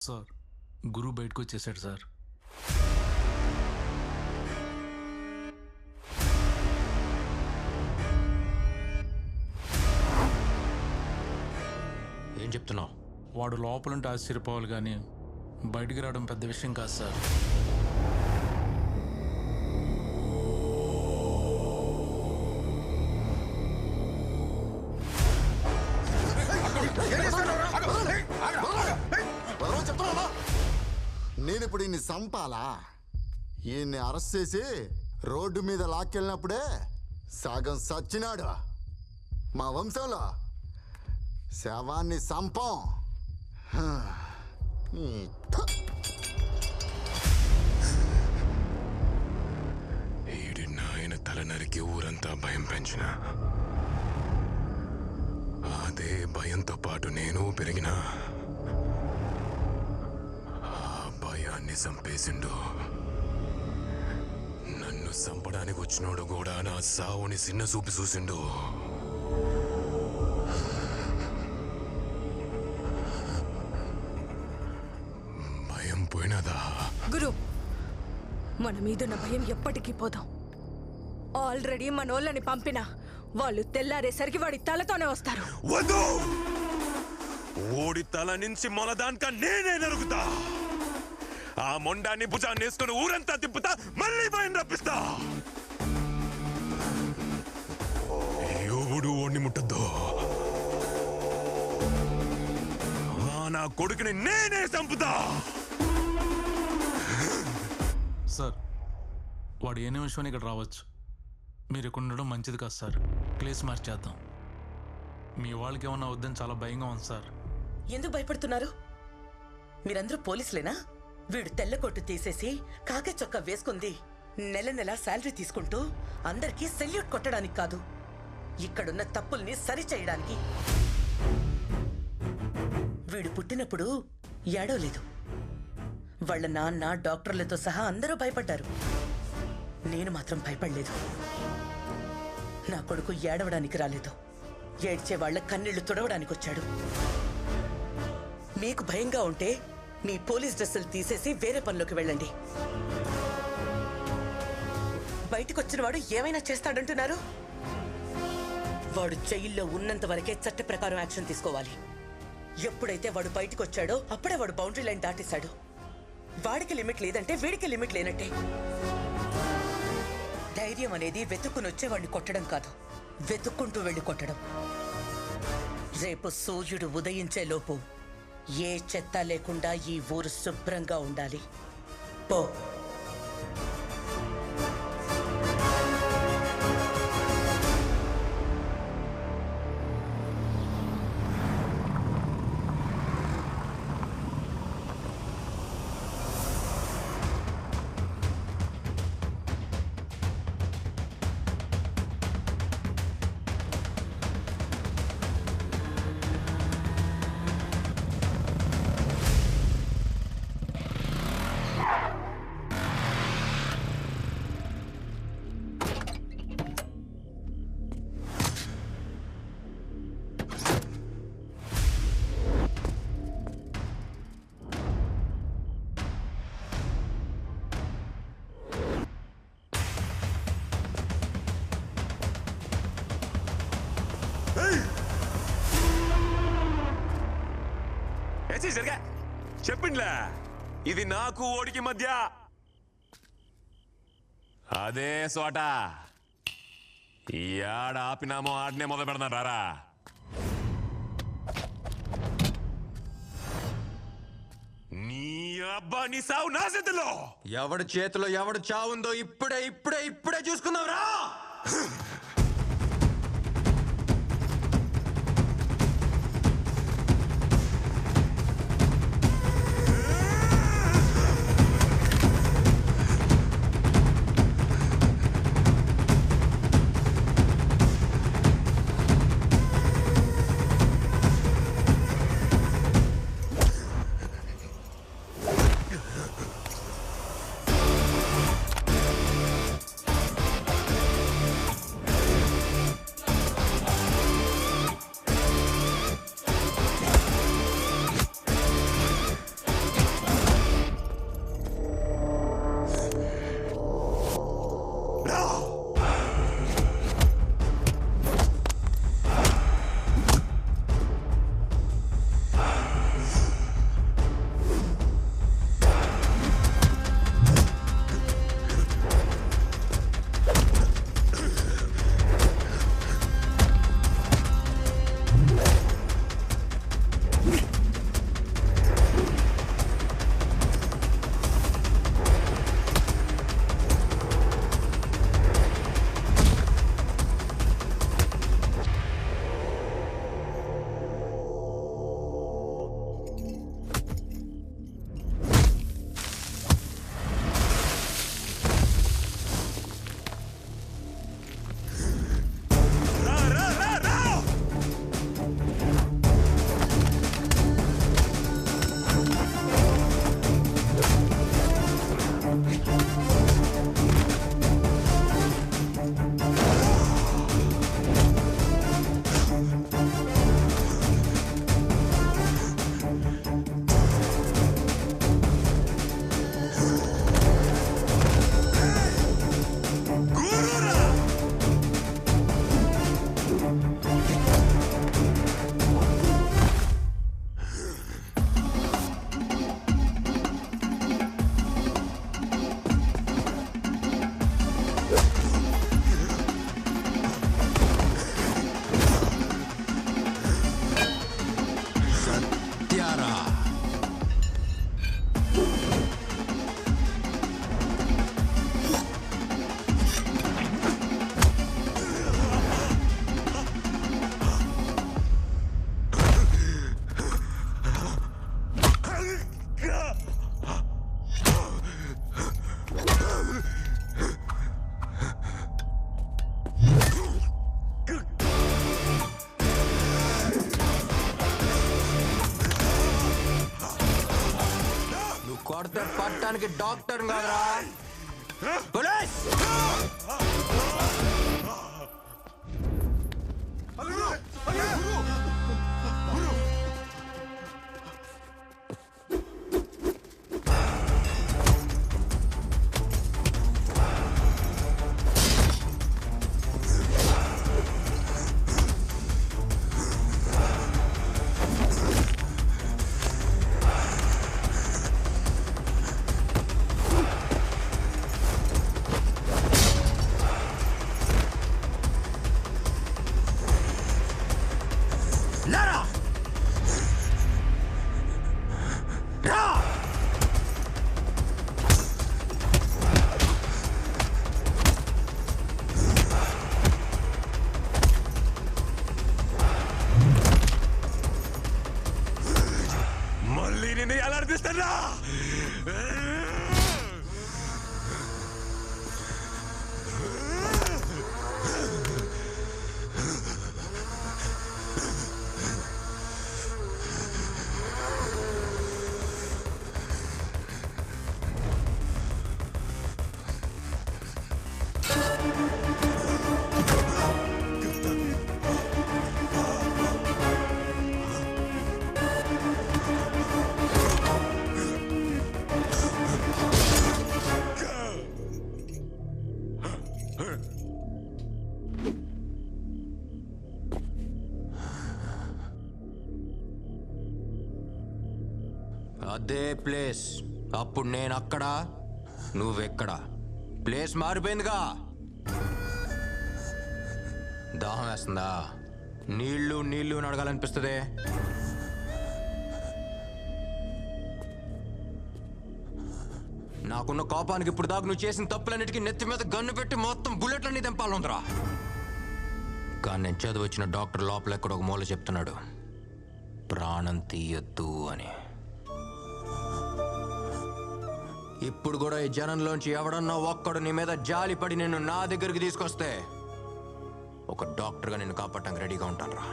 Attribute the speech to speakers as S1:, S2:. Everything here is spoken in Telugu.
S1: సార్ గురువు బయటకు వచ్చేసాడు సార్.
S2: ఏం చెప్తున్నావు?
S1: వాడు లోపలుంటే ఆశ్చర్యపోవాలి కానీ బయటికి రావడం పెద్ద విషయం కాదు సార్.
S3: నేను ఇప్పుడు ఈయన్ని చంపాలా? ఈయన్ని అరెస్ట్ చేసి రోడ్డు మీద లాక్కెళ్ళినప్పుడే సగం సచ్చినాడు. మా వంశంలో శవాన్ని చంపం.
S4: ఈడి నాయన తల నరికి ఊరంతా భయం పెంచిన అదే భయంతో పాటు నేను పెరిగినా భయాన్ని చంపేసిండు. నన్ను చంపడానికి వచ్చినోడు కూడా నా సావుని చిన్న చూపి చూసిండు. భయం పోయినదా?
S5: గురు, మన మీదున్న భయం ఎప్పటికీ పోదాం. ఆల్రెడీ మనోళ్ళని పంపినా వాళ్ళు తెల్లారేసరికి వాడి తలతోనే వస్తారు.
S4: వద్దు! ఓడి తల నుంచి మొలదానిక నేనే నరుగుతా. ఆ మొండాన్ని భుజాన్ని వేసుకుని ఊరంతా తిప్పుతా, మళ్ళీ భయం రప్పిస్తా. ఎవడు ఓడిని ముట్టద్దు. నా కొడుకుని నేనే చంపుతా.
S1: సార్ వాడు ఏ నిమిషం ఇక్కడ రావచ్చు. మీరు ఇక్కడ ఉండడం మంచిది కాదు సార్. ప్లేస్ మార్చేద్దాం. మీ వాళ్ళకి ఏమన్నా వద్దని చాలా భయంగా ఉంది సార్.
S6: ఎందుకు భయపడుతున్నారు? మీరందరూ పోలీసులేనా? వీడు తెల్ల కొట్టు తీసేసి కాకి చొక్కా వేసుకుంది నెల నెల శాలరీ తీసుకుంటూ అందరికీ సెల్యూట్ కొట్టడానికి కాదు, ఇక్కడున్న తప్పుల్ని సరిచేయడానికి. వీడు పుట్టినప్పుడు ఏడవలేదు. వాళ్ళ నాన్న డాక్టర్లతో సహా అందరూ భయపడ్డారు. నేను మాత్రం భయపడలేదు. నా కొడుకు ఏడవడానికి రాలేదు, ఏడ్చే వాళ్ళ కన్నీళ్లు తుడవడానికి వచ్చాడు. మీకు భయంగా ఉంటే మీ పోలీస్ డ్రెస్సులు తీసేసి వేరే పనిలోకి వెళ్ళండి. బయటకొచ్చిన వాడు ఏమైనా చేస్తాడంటున్నారు? వాడు జైల్లో ఉన్నంత వరకే చట్ట ప్రకారం యాక్షన్ తీసుకోవాలి. ఎప్పుడైతే వాడు బయటకు వచ్చాడో అప్పుడే వాడు బౌండరీ లైన్ దాటేశాడు. వాడికి లిమిట్ లేదంటే వీడికి లిమిట్ లేనట్టే. ధైర్యం అనేది వెతుక్కుని వచ్చేవాడిని కొట్టడం కాదు, వెతుక్కుంటూ వెళ్ళి కొట్టడం. రేపు సూర్యుడు ఉదయించే లోపు ఏ చెత్త లేకుండా ఈ ఊరు శుభ్రంగా ఉండాలి. పో.
S4: చెప్పిండ్లే, ఇది నాకు ఓడికి మధ్య అదే సోట. ఈ ఆడ ఆపినామో ఆడనే మొదలు పెడతారా? నీ అబ్బా, నీ సావు నా చేతిలో.
S2: ఎవడి చేతిలో ఎవడు చావుందో ఇప్పుడే ఇప్పుడే ఇప్పుడే చూసుకుందాంరా. కొడితే పట్టడానికి డాక్టర్ కాదురా పోలీస్.
S4: మళ్ళీ నేను ఎలా అనిపిస్తారా?
S2: అదే ప్లేస్. అప్పుడు నేను అక్కడ, నువ్వెక్కడ. ప్లేస్ మారిపోయిందిగా. దాహం వేస్తుందా? నీళ్ళు నీళ్ళు అని అడగాలనిపిస్తుంది. నాకున్న కోపానికి ఇప్పుడు దాకా నువ్వు చేసిన తప్పులన్నిటికీ నెత్తి మీద గన్ను పెట్టి మొత్తం బుల్లెట్లన్నీ తెంపాలందరా. కానీ నేను చదివచ్చిన డాక్టర్ లోపల ఎక్కడ ఒక మూల చెప్తున్నాడు, ప్రాణం తీయొద్దు అని. ఇప్పుడు కూడా ఈ జనంలోంచి ఎవడన్నా ఒక్కడు నీ మీద జాలిపడి నిన్ను నా దగ్గరికి తీసుకొస్తే ఒక డాక్టర్గా నిన్ను కాపాడటానికి రెడీగా ఉంటాను రా.